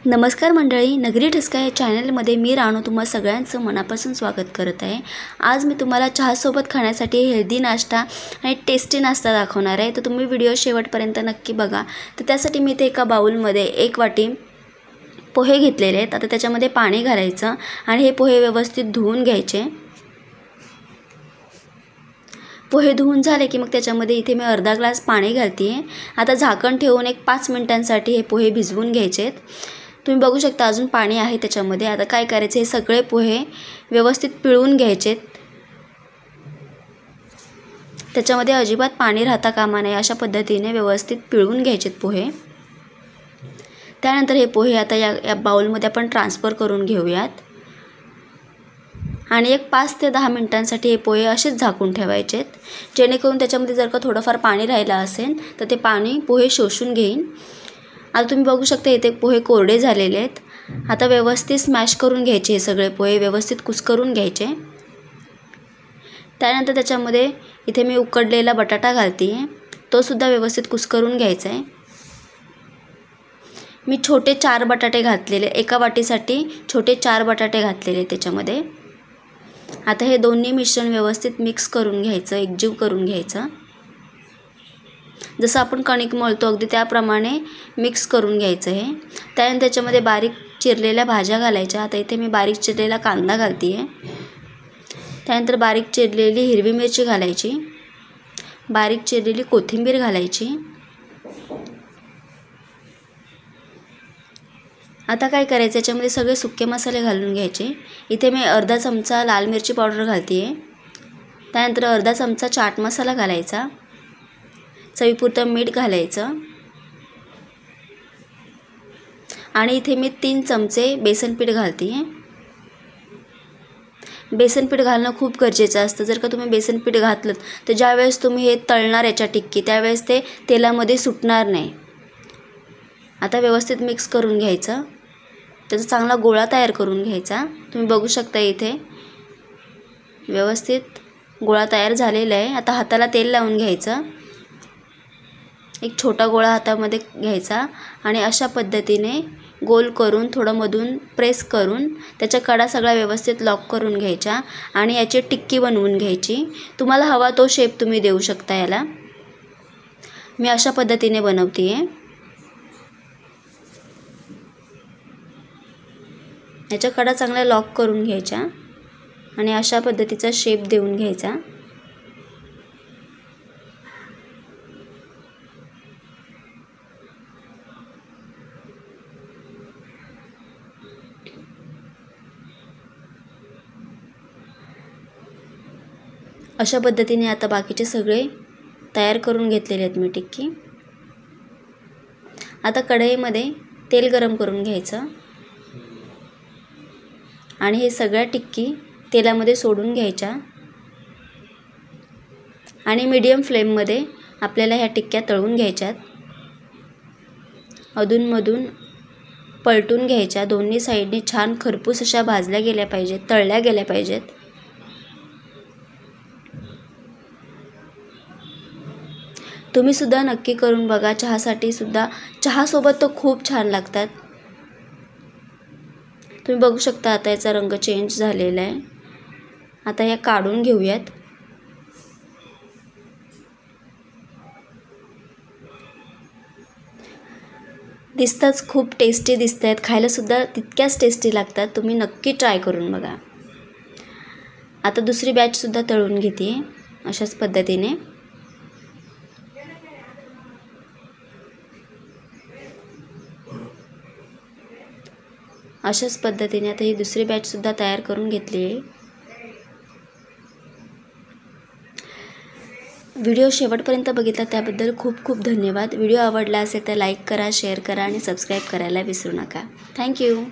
नमस्कार मंडळी, नगरी ठसका या चॅनलमध्ये मी राणू तुम्हा सगळ्यांचं मनापासून स्वागत करत आहे। आज मी तुम्हाला चहासोबत खाण्यासाठी हेल्दी नाश्ता आणि टेस्टी नाश्ता दाखवणार आहे। तर तुम्ही व्हिडिओ शेवटपर्यंत नक्की बघा। तर त्यासाठी मी इथे एका बाउलमध्ये 1 वाटी पोहे घेतलेले आहेत। आता त्याच्यामध्ये पाणी घालायचं आणि हे पोहे व्यवस्थित धुवून घ्यायचे। पोहे धुवून झाले की मग त्याच्यामध्ये इथे मी अर्धा ग्लास पाणी घालते आहे। आता झाकण ठेवून 5 मिनिटांसाठी हे पोहे भिजवून घ्यायचे। तुम्ही बघू शकता अजून पाणी आहे त्याच्यामध्ये। आता काय करायचं, हे सगळे पोहे व्यवस्थित पिळून घ्यायचे। त्याच्यामध्ये अजिबात पाणी राहता कामा नये, अशा पद्धतीने व्यवस्थित पिळून घ्यायचे पोहे। त्यानंतर हे पोहे आता या बाउलमध्ये आपण ट्रान्सफर करून घेऊयात आणि 5 ते 10 मिनिटांसाठी हे पोहे असेच झाकून ठेवायचे, जेणेकरून त्याच्यामध्ये जर का थोडंफार पाणी राहिलं असेल तर ते पाणी पोहे शोषून घेईन। आता तुम्ही बघू शकता इथे पोहे कोरडे झालेले आहेत। आता व्यवस्थित स्मॅश करून घ्यायचे, हे सगळे पोहे व्यवस्थित कुस्करून घ्यायचे। त्यानंतर त्याच्यामध्ये इथे मी उकडलेला बटाटा घालते आहे, तो सुद्धा व्यवस्थित कुस्करून घ्यायचा आहे। मी छोटे 4 बटाटे घातलेले, एका वाटीसाठी छोटे 4 बटाटे घातलेले त्याच्यामध्ये। आता हे दोन्ही मिश्रण व्यवस्थित मिक्स करून घ्यायचं, एकजीव करून घ्यायचं। जसं आपण कणिक मळतो अगदी त्याप्रमाणे मिक्स करून घ्यायचं आहे। त्यानंतर त्याच्यामध्ये बारीक चिरलेल्या भाज्या घालायच्या। आता इथे मी बारीक चिरलेला कांदा घालते आहे। त्यानंतर बारीक चिरलेली हिरवी मिरची घालायची, बारीक चिरलेली कोथिंबीर घालायची। आता काय करायचं, याच्यामध्ये सगळे सुके मसाले घालून घ्यायचे। इथे मी अर्धा चमचा लाल मिरची पावडर घालते आहे। त्यानंतर अर्धा चमचा चाट मसाला घालायचा, चवीपुरतं मीठ घालायचं आणि इथे मी 3 चमचे बेसन पीठ घालते आहे। बेसन पीठ घालणं खूप गरजेचं असतं। जर का तुम्ही बेसन पीठ घातलं तर ज्यावेळेस तुम्ही हे तळणार याच्या टिक्की, त्यावेळेस ते तेलामध्ये सुटणार नाही। आता व्यवस्थित मिक्स करून घ्यायचं, त्याचा चांगला गोळा तयार करून घ्यायचा। तुम्ही बघू शकता इथे व्यवस्थित गोळा तयार झालेला आहे। आता हाताला तेल लावून घ्यायचं, एक छोटा गोळा हातामध्ये घ्यायचा आणि अशा पद्धतीने गोल करून थोडं मधून प्रेस करून त्याच्या कडा सगळ्या व्यवस्थित लॉक करून घ्यायच्या आणि याची टिक्की बनवून घ्यायची। तुम्हाला हवा तो शेप तुम्ही देऊ शकता याला। मी अशा पद्धतीने बनवते आहे। याच्या कडा चांगल्या लॉक करून घ्यायच्या आणि अशा पद्धतीचा शेप देऊन घ्यायचा। अशा पद्धतीने आता बाकीचे सगळे तयार करून घेतलेले आहेत मी टिक्की। आता कढईमध्ये तेल गरम करून घ्यायचं आणि हे सगळ्या टिक्की तेलामध्ये सोडून घ्यायच्या आणि मीडियम फ्लेममध्ये आपल्याला ह्या टिक्क्या तळून घ्यायच्यात। अधूनमधून पलटून घ्यायच्या, दोन्ही साईडने छान खरपूस अशा भाजल्या गेल्या पाहिजेत, तळल्या गेल्या पाहिजेत। तुम्ही सुद्धा नक्की करून बघा, चहासाठी सुद्धा, चहासोबत तर खूप छान लागतात। तुम्ही बघू शकता आता याचा रंग चेंज झालेला आहे। आता या काढून घेऊयात। दिसताच खूप टेस्टी दिसत आहेत, खायला सुद्धा तितक्याच टेस्टी लागतात। तुम्ही नक्की ट्राय करून बघा। आता दुसरी बॅच सुद्धा तळून घेते अशाच पद्धतीने। अशाच पद्धतीने आता ही दुसरी बॅच सुद्धा तयार करून घेतली आहे। व्हिडिओ शेवटपर्यंत बघितला त्याबद्दल खूप खूप धन्यवाद। व्हिडिओ आवडला असेल तर लाईक करा, शेअर करा आणि सबस्क्राईब करायला विसरू नका। थँक्यू।